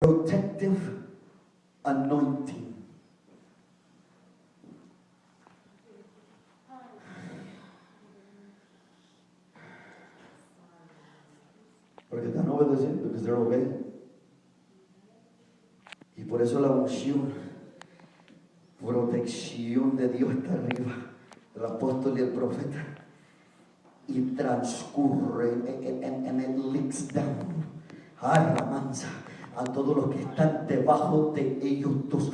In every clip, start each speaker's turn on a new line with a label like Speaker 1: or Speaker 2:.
Speaker 1: protective anointing. Porque están obedeciendo, because they're obeying. Y por eso la unción, protección de Dios está arriba, el apóstol y el profeta, y transcurre and it leaks down. Mansa, a todos los que están debajo de ellos dos.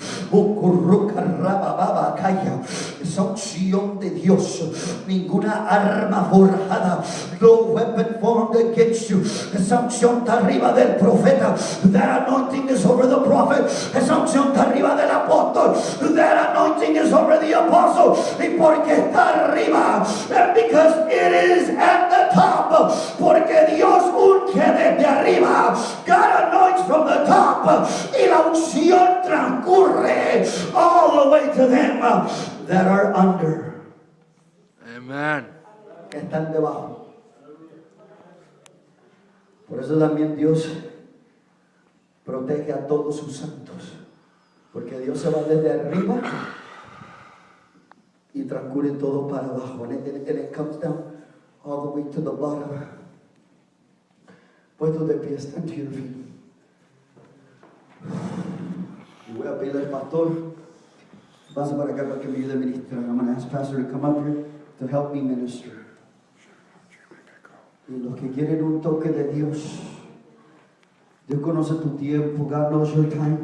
Speaker 1: Esa unción de Dios, ninguna arma forjada, no weapon formed against you. Esa unción está arriba del profeta. That anointing is over the prophet. Esa unción está arriba del apóstol. That anointing is over the apostle. Y porque está arriba, and because it is at the top, porque Dios unge desde arriba. God anoints from the top, y la unción transcurre all the way to them that are under.
Speaker 2: Amen.
Speaker 1: Que están debajo. Por eso también Dios protege a todos sus santos, porque Dios se va desde arriba y transcurre todo para abajo, and it comes down all the way to the bottom. Puestos de pie, stand to your feet. Y voy a pedir al pastor, pasa para acá para que me ayude a ministrar. I'm going to ask Pastor to come up here to help me minister. Y los que quieren un toque de Dios, Dios conoce tu tiempo. God knows your time.